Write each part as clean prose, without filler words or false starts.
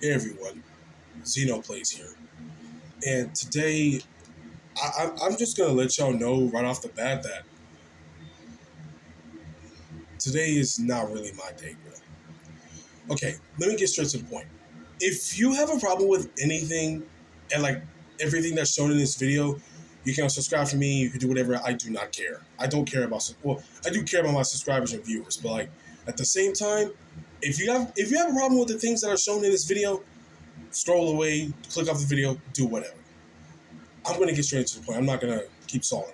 Hey everyone, Zeno Plays here. And today, I'm just going to let y'all know right off the bat that today is not really my day, bro. Okay, let me get straight to the point. If you have a problem with anything and like everything that's shown in this video, you can subscribe for me, you can do whatever. I do not care. I don't care about, well, I do care about my subscribers and viewers, but like at the same time, if you have a problem with the things that are shown in this video, scroll away, click off the video, do whatever. I'm going to get straight to the point. I'm not going to keep stalling.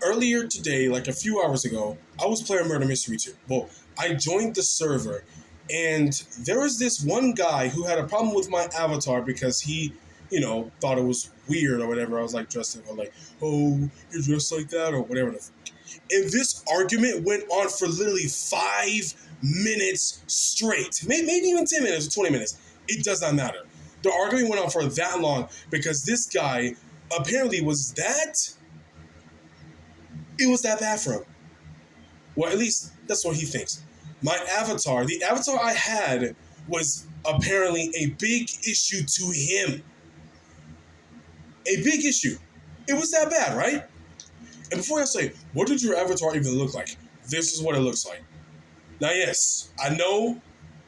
Earlier today, like a few hours ago, I was playing Murder Mystery 2. Well, I joined the server, and there was this one guy who had a problem with my avatar because he, thought it was weird or whatever. I was like dressed in, like, oh, you're dressed like that or whatever. And this argument went on for literally 5 minutes straight. Maybe even 10 minutes or 20 minutes. It does not matter. The argument went on for that long because this guy apparently it was that bad for him. Well, at least that's what he thinks. My avatar, the avatar I had, was apparently a big issue to him. A big issue. It was that bad, right? And before I say, what did your avatar even look like? This is what it looks like. Now, yes, I know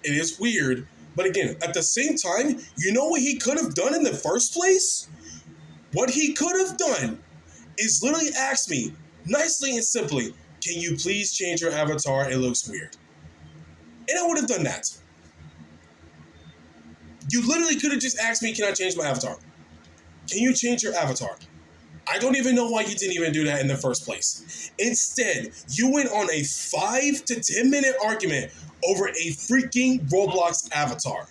it is weird, but again, at the same time, you know what he could have done in the first place? What he could have done is literally ask me, nicely and simply, can you please change your avatar? It looks weird. And I would have done that. You literally could have just asked me, can I change my avatar? Can you change your avatar? I don't even know why you didn't even do that in the first place. Instead, you went on a 5 to 10 minute argument over a freaking Roblox avatar.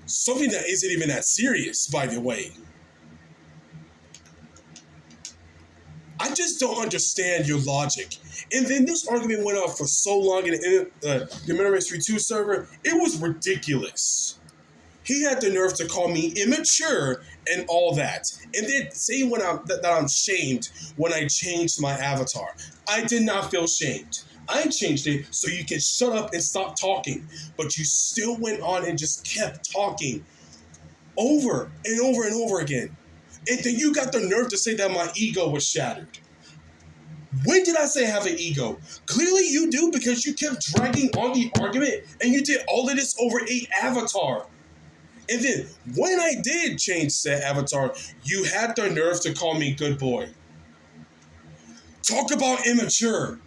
Something that isn't even that serious, by the way. I just don't understand your logic. And then this argument went on for so long in the Murder Mystery 2 server, it was ridiculous. He had the nerve to call me immature and all that. And then say that I'm shamed when I changed my avatar. I did not feel shamed. I changed it so you can shut up and stop talking. But you still went on and just kept talking over and over and over again. And then you got the nerve to say that my ego was shattered. When did I say I have an ego? Clearly you do, because you kept dragging on the argument and you did all of this over a avatar. And then when I did change said avatar, you had the nerve to call me good boy. Talk about immature.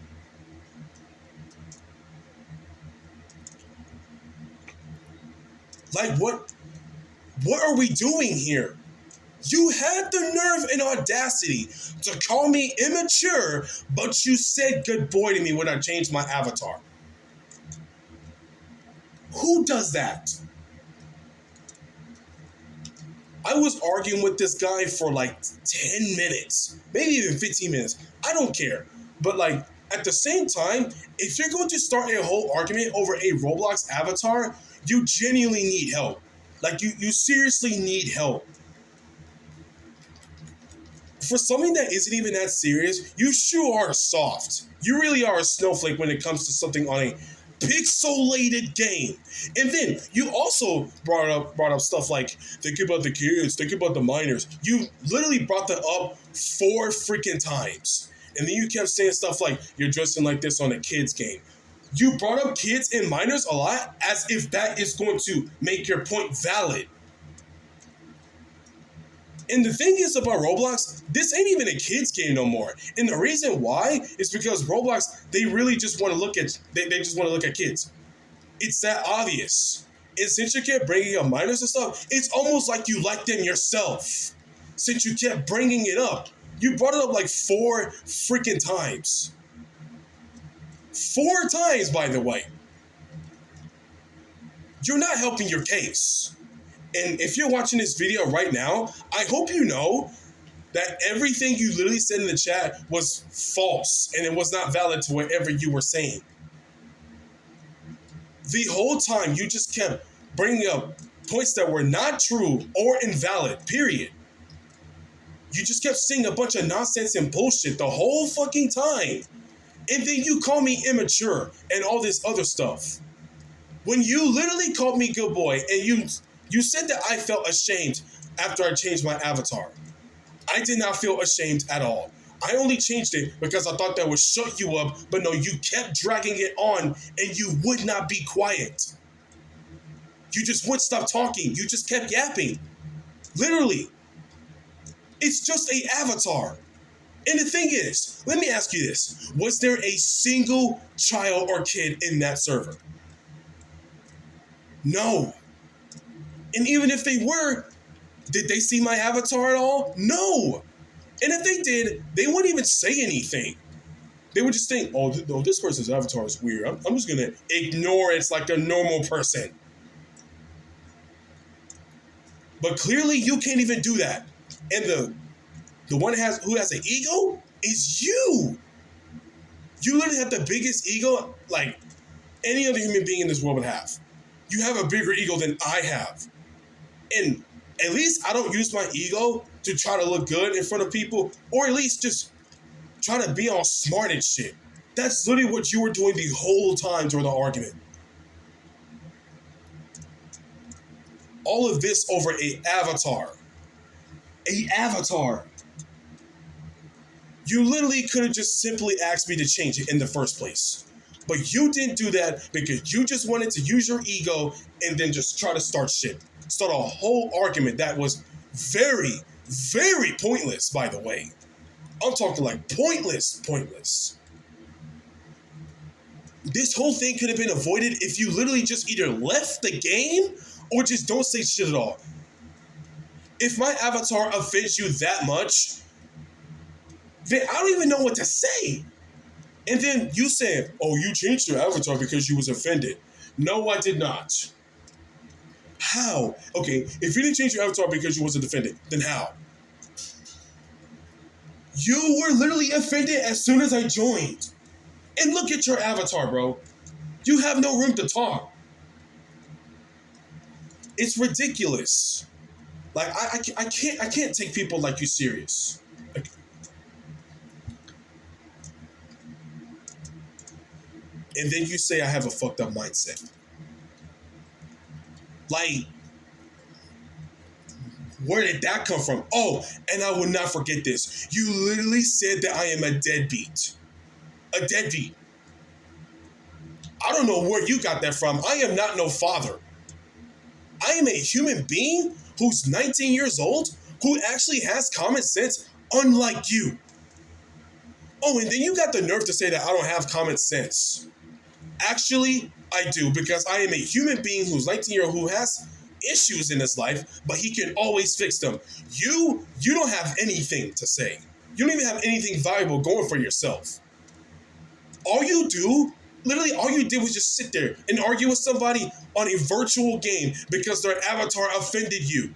Like, what are we doing here? You had the nerve and audacity to call me immature, but you said good boy to me when I changed my avatar. Who does that? I was arguing with this guy for like 10 minutes, maybe even 15 minutes. I don't care. But like, at the same time, if you're going to start a whole argument over a Roblox avatar, you genuinely need help. Like, you seriously need help. For something that isn't even that serious, you sure are soft. You really are a snowflake when it comes to something on a pixelated game. And then you also brought up stuff like, think about the kids, think about the minors. You literally brought that up 4 freaking times. And then you kept saying stuff like, you're dressing like this on a kid's game. You brought up kids and minors a lot as if that is going to make your point valid. And the thing is about Roblox, this ain't even a kid's game no more. And the reason why is because Roblox, they really just want to look at, they just want to look at kids. It's that obvious. And since you kept bringing up minors and stuff, it's almost like you like them yourself. Since you kept bringing it up. You brought it up like 4 freaking times. 4 times, by the way. You're not helping your case. And if you're watching this video right now, I hope you know that everything you literally said in the chat was false and it was not valid to whatever you were saying. The whole time you just kept bringing up points that were not true or invalid, period. You just kept saying a bunch of nonsense and bullshit the whole fucking time. And then you call me immature and all this other stuff. When you literally called me good boy and you said that I felt ashamed after I changed my avatar. I did not feel ashamed at all. I only changed it because I thought that would shut you up, but no, you kept dragging it on and you would not be quiet. You just wouldn't stop talking. You just kept yapping. Literally. It's just a avatar. And the thing is, let me ask you this. Was there a single child or kid in that server? No. And even if they were, did they see my avatar at all? No. And if they did, they wouldn't even say anything. They would just think, oh, this person's avatar is weird. I'm just going to ignore it. It's like a normal person. But clearly you can't even do that. And the one who has an ego is you. You literally have the biggest ego like any other human being in this world would have. You have a bigger ego than I have. And at least I don't use my ego to try to look good in front of people, or at least just try to be all smart and shit. That's literally what you were doing the whole time during the argument. All of this over a avatar. A avatar. You literally could have just simply asked me to change it in the first place. But you didn't do that because you just wanted to use your ego and then just try to start shit. Start a whole argument that was very, very pointless, by the way. I'm talking like pointless. This whole thing could have been avoided if you literally just either left the game or just don't say shit at all. If my avatar offends you that much, then I don't even know what to say. And then you said, oh, you changed your avatar because you was offended. No, I did not. How? Okay, if you didn't change your avatar because you wasn't offended, then how? You were literally offended as soon as I joined. And look at your avatar, bro. You have no room to talk. It's ridiculous. Like I can't take people like you serious. Like, and then you say I have a fucked up mindset. Like, where did that come from? Oh, and I will not forget this. You literally said that I am a deadbeat. A deadbeat. I don't know where you got that from. I am not no father. I am a human being who's 19 years old, who actually has common sense, unlike you. Oh, and then you got the nerve to say that I don't have common sense. Actually, I do, because I am a human being who's 19 years old who has issues in his life, but he can always fix them. You don't have anything to say. You don't even have anything valuable going for yourself. All you did was just sit there and argue with somebody on a virtual game because their avatar offended you.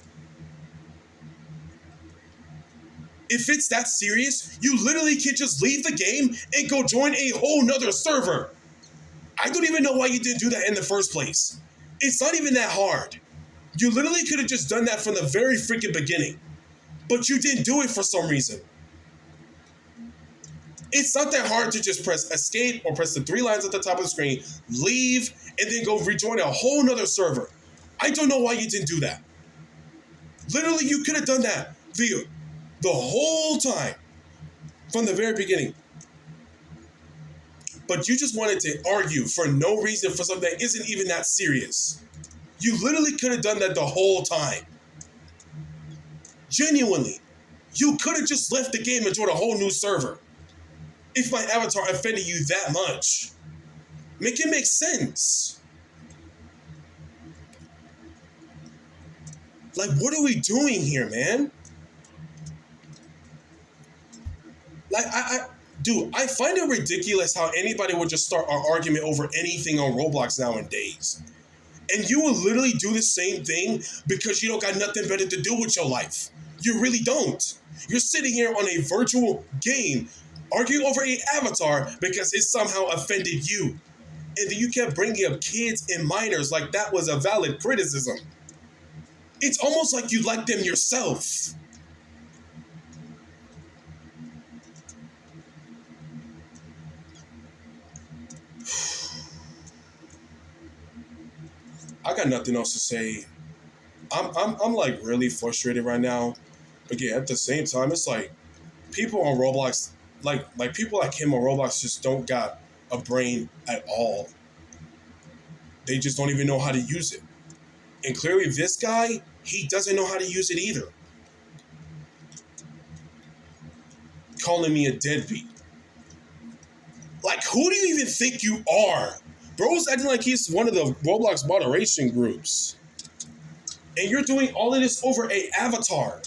If it's that serious, you literally can just leave the game and go join a whole nother server. I don't even know why you didn't do that in the first place. It's not even that hard. You literally could have just done that from the very freaking beginning. But you didn't do it for some reason. It's not that hard to just press escape or press the 3 lines at the top of the screen, leave, and then go rejoin a whole nother server. I don't know why you didn't do that. Literally, you could have done that the whole time from the very beginning. But you just wanted to argue for no reason for something that isn't even that serious. You literally could have done that the whole time. Genuinely. You could have just left the game and joined a whole new server. If my avatar offended you that much. Make it make sense. Like, what are we doing here, man? Like, I find it ridiculous how anybody would just start an argument over anything on Roblox nowadays. And you will literally do the same thing because you don't got nothing better to do with your life. You really don't. You're sitting here on a virtual game arguing over an avatar because it somehow offended you. And then you kept bringing up kids and minors like that was a valid criticism. It's almost like you like them yourself. I got nothing else to say. I'm like really frustrated right now. But yeah, at the same time, it's like people on Roblox, like people like him on Roblox, just don't got a brain at all. They just don't even know how to use it. And clearly, this guy, he doesn't know how to use it either. Calling me a deadbeat. Like, who do you even think you are? Bro's acting like he's one of the Roblox moderation groups. And you're doing all of this over a avatar.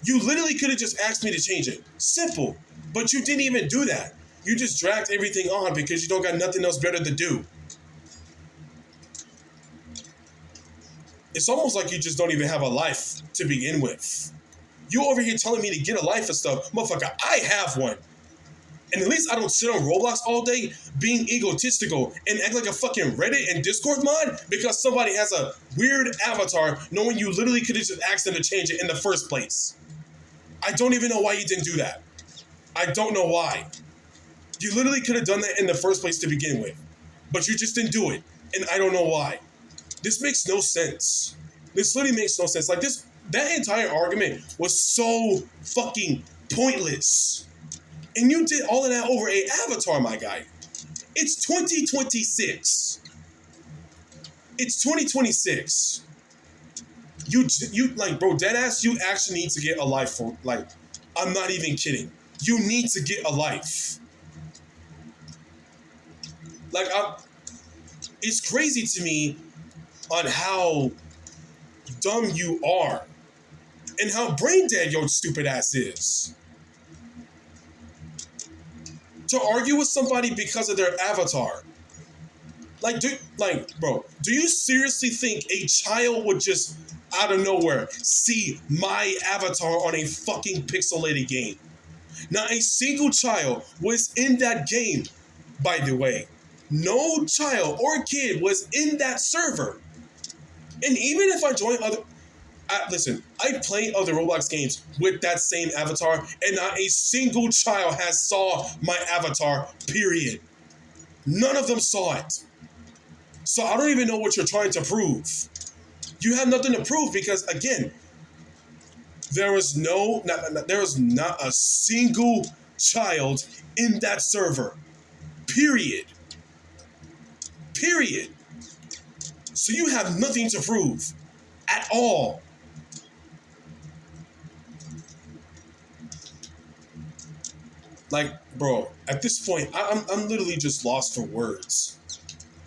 You literally could have just asked me to change it. Simple. But you didn't even do that. You just dragged everything on because you don't got nothing else better to do. It's almost like you just don't even have a life to begin with. You over here telling me to get a life and stuff. Motherfucker, I have one. And at least I don't sit on Roblox all day being egotistical and act like a fucking Reddit and Discord mod because somebody has a weird avatar knowing you literally could have just asked them to change it in the first place. I don't even know why you didn't do that. I don't know why. You literally could have done that in the first place to begin with. But you just didn't do it. And I don't know why. This makes no sense. This literally makes no sense. Like that entire argument was so fucking pointless. And you did all of that over a avatar, my guy. It's 2026. It's 2026. You like, bro, deadass, you actually need to get a life for, like, I'm not even kidding. You need to get a life. Like, it's crazy to me on how dumb you are and how brain dead your stupid ass is. To argue with somebody because of their avatar. Bro, do you seriously think a child would just out of nowhere see my avatar on a fucking pixelated game? Not a single child was in that game, by the way. No child or kid was in that server. And even if I join other... listen, I've played other Roblox games with that same avatar, and not a single child has saw my avatar, period. None of them saw it. So I don't even know what you're trying to prove. You have nothing to prove because, again, there was not a single child in that server, period. Period. So you have nothing to prove at all. Like, bro, at this point, I'm literally just lost for words.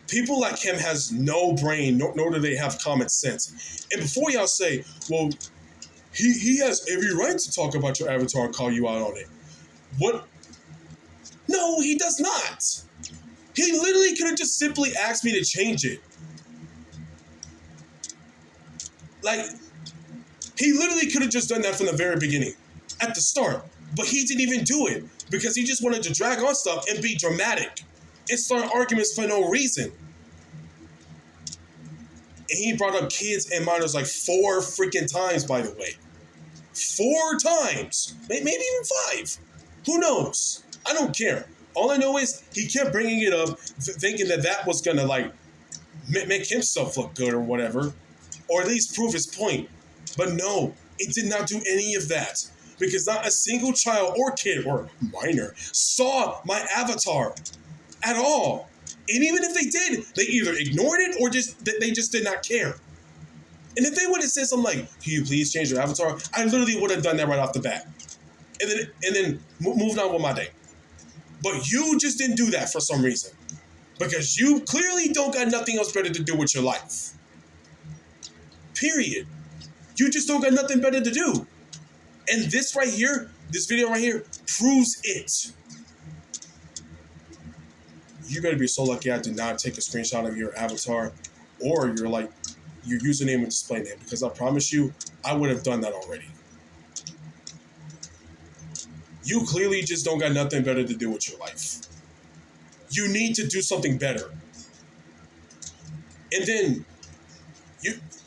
People like him has no brain, nor do they have common sense. And before y'all say, well, he has every right to talk about your avatar and call you out on it. What? No, he does not. He literally could have just simply asked me to change it. Like, he literally could have just done that from the very beginning, at the start. But he didn't even do it because he just wanted to drag on stuff and be dramatic and start arguments for no reason. And he brought up kids and minors like 4 freaking times, by the way. 4 times. Maybe even 5. Who knows? I don't care. All I know is he kept bringing it up, thinking that was going to, like, make himself look good or whatever. Or at least prove his point. But no, it did not do any of that. Because not a single child or kid or minor saw my avatar at all. And even if they did, they either ignored it or they just did not care. And if they would have said something like, can you please change your avatar? I literally would have done that right off the bat. And then moved on with my day. But you just didn't do that for some reason. Because you clearly don't got nothing else better to do with your life. Period. You just don't got nothing better to do. And this right here, this video right here, proves it. You better be so lucky I did not take a screenshot of your avatar or your username and display name, because I promise you, I would have done that already. You clearly just don't got nothing better to do with your life. You need to do something better. And then,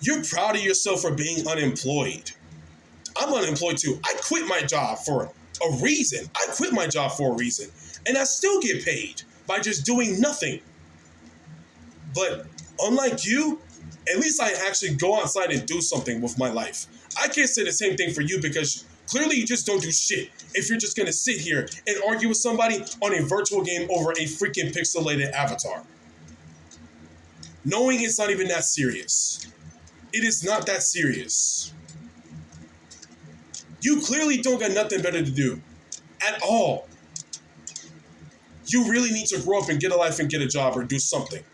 you're proud of yourself for being unemployed. I'm unemployed too. I quit my job for a reason. And I still get paid by just doing nothing. But Unlike you, at least I actually go outside and do something with my life. I can't say the same thing for you because clearly you just don't do shit if you're just gonna sit here and argue with somebody on a virtual game over a freaking pixelated avatar. Knowing it's not even that serious. It is not that serious. You clearly don't got nothing better to do. At all. You really need to grow up and get a life and get a job or do something.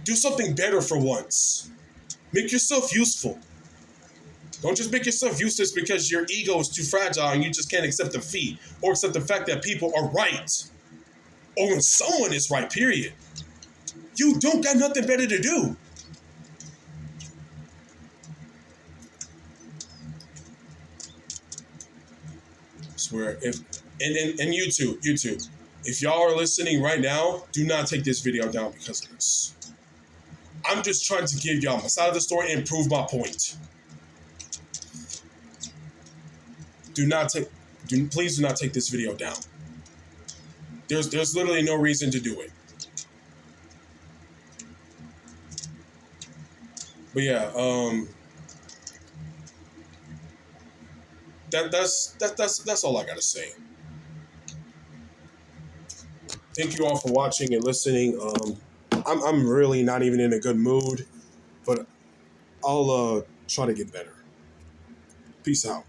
Do something better for once. Make yourself useful. Don't just make yourself useless because your ego is too fragile and you just can't accept defeat or accept the fact that people are right. Or when someone is right, period. You don't got nothing better to do. I swear, and YouTube, if y'all are listening right now, do not take this video down because of this. I'm just trying to give y'all my side of the story and prove my point. Please do not take this video down. There's literally no reason to do it. But yeah, that's all I gotta say. Thank you all for watching and listening. I'm really not even in a good mood, but I'll try to get better. Peace out.